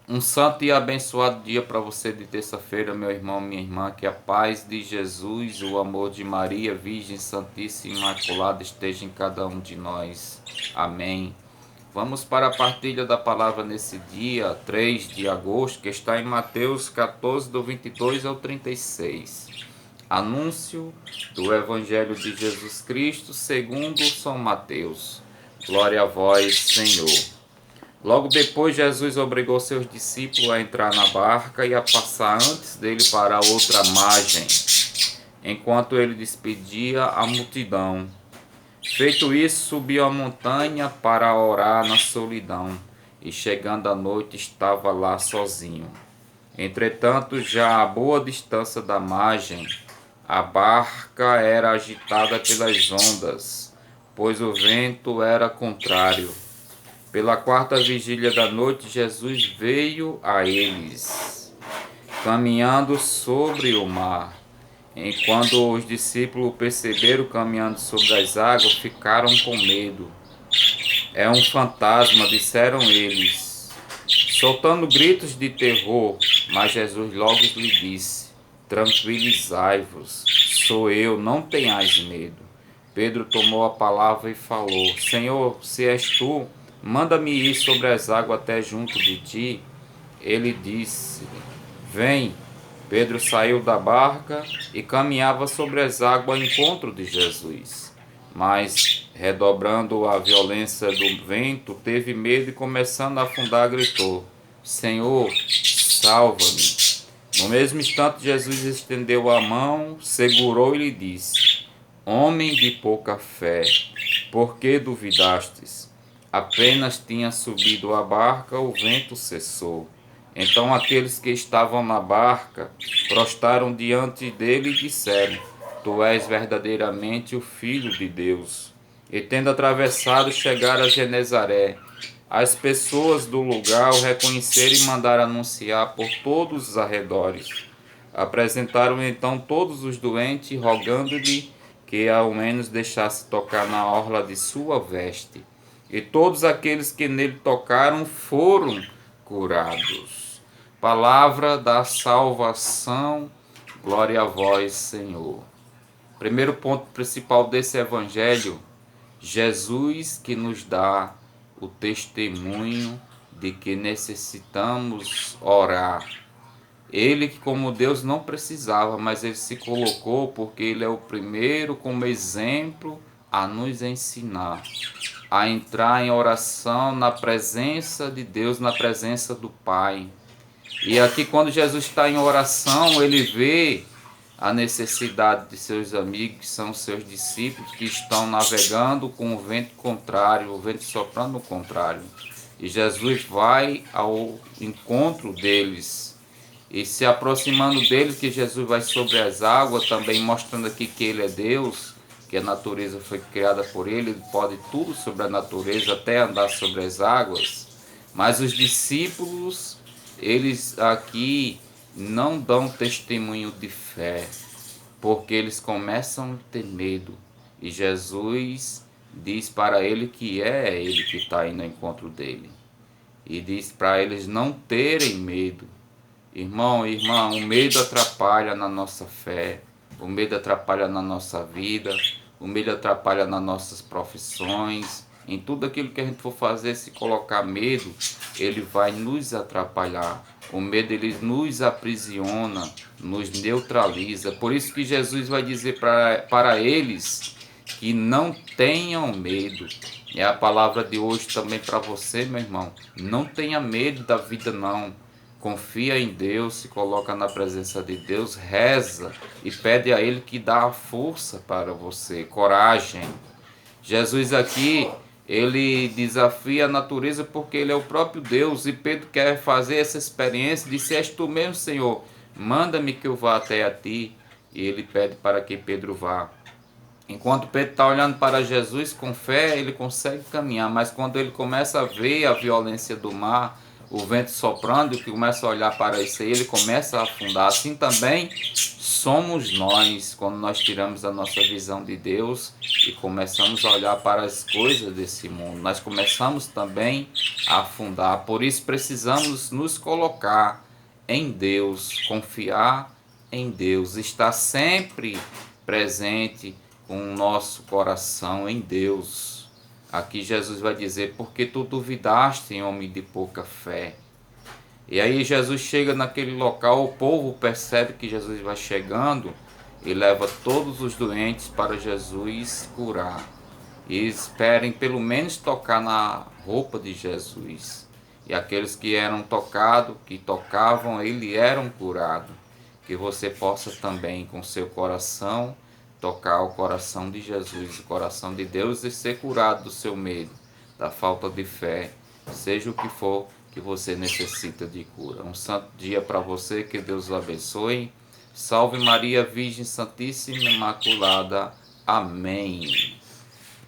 Um santo e abençoado dia para você de terça-feira, meu irmão, minha irmã. Que a paz de Jesus, o amor de Maria, Virgem Santíssima e Imaculada, esteja em cada um de nós. Amém. Vamos para a partilha da palavra nesse dia, 3 de agosto, que está em Mateus 14, do 22 ao 36. Anúncio do Evangelho de Jesus Cristo segundo São Mateus. Glória a vós, Senhor. Logo depois, Jesus obrigou seus discípulos a entrar na barca e a passar antes dele para a outra margem, enquanto ele despedia a multidão. Feito isso, subiu a montanha para orar na solidão, e chegando à noite estava lá sozinho. Entretanto, já a boa distância da margem, a barca era agitada pelas ondas, pois o vento era contrário. Pela quarta vigília da noite, Jesus veio a eles, caminhando sobre o mar. E quando os discípulos o perceberam caminhando sobre as águas, ficaram com medo. É um fantasma, disseram eles, soltando gritos de terror. Mas Jesus logo lhe disse: tranquilizai-vos, sou eu, não tenhais medo. Pedro tomou a palavra e falou: Senhor, se és tu, manda-me ir sobre as águas até junto de ti. Ele disse: vem. Pedro saiu da barca e caminhava sobre as águas ao encontro de Jesus. Mas, redobrando a violência do vento, teve medo e, começando a afundar, gritou: Senhor, salva-me. No mesmo instante, Jesus estendeu a mão, segurou e lhe disse: Homem de pouca fé, por que duvidastes? Apenas tinha subido a barca, o vento cessou. Então aqueles que estavam na barca prostraram diante dele e disseram: Tu és verdadeiramente o Filho de Deus. E tendo atravessado, chegaram a Genezaré. As pessoas do lugar o reconheceram e mandaram anunciar por todos os arredores. Apresentaram então todos os doentes, rogando-lhe que ao menos deixasse tocar na orla de sua veste. E todos aqueles que nele tocaram foram curados. Palavra da salvação, glória a vós, Senhor. Primeiro ponto principal desse evangelho: Jesus que nos dá o testemunho de que necessitamos orar. Ele que como Deus não precisava, mas ele se colocou porque ele é o primeiro como exemplo a nos ensinar a entrar em oração na presença de Deus, na presença do Pai. E aqui quando Jesus está em oração, ele vê a necessidade de seus amigos, que são seus discípulos, que estão navegando com o vento contrário, o vento soprando no contrário. E Jesus vai ao encontro deles. E se aproximando deles, que Jesus vai sobre as águas, também mostrando aqui que ele é Deus, que a natureza foi criada por ele, ele pode tudo sobre a natureza, até andar sobre as águas. Mas os discípulos, eles aqui não dão testemunho de fé, porque eles começam a ter medo. E Jesus diz para ele que é ele que está indo ao encontro dele. E diz para eles não terem medo. Irmão, irmã, o medo atrapalha na nossa fé, o medo atrapalha na nossa vida, o medo atrapalha nas nossas profissões. Em tudo aquilo que a gente for fazer, se colocar medo, ele vai nos atrapalhar. O medo, ele nos aprisiona, nos neutraliza. Por isso que Jesus vai dizer para eles que não tenham medo. É a palavra de hoje também para você, meu irmão. Não tenha medo da vida, não. Confia em Deus, se coloca na presença de Deus, reza e pede a Ele que dá a força para você, coragem. Jesus aqui, ele desafia a natureza porque ele é o próprio Deus e Pedro quer fazer essa experiência de se és tu mesmo, Senhor, manda-me que eu vá até a ti. E ele pede para que Pedro vá. Enquanto Pedro está olhando para Jesus com fé, ele consegue caminhar, mas quando ele começa a ver a violência do mar, o vento soprando, que começa a olhar para isso aí, ele começa a afundar. Assim também somos nós, quando nós tiramos a nossa visão de Deus e começamos a olhar para as coisas desse mundo, nós começamos também a afundar. Por isso precisamos nos colocar em Deus, confiar em Deus, estar sempre presente com o nosso coração em Deus. Aqui Jesus vai dizer, porque tu duvidaste, homem de pouca fé. E aí Jesus chega naquele local, o povo percebe que Jesus vai chegando e leva todos os doentes para Jesus curar. E esperem pelo menos tocar na roupa de Jesus. E aqueles que eram tocados, que tocavam, ele eram curados. Que você possa também com seu coração tocar o coração de Jesus, o coração de Deus, e ser curado do seu medo, da falta de fé, seja o que for que você necessita de cura. Um santo dia para você, que Deus o abençoe. Salve Maria, Virgem Santíssima Imaculada. Amém.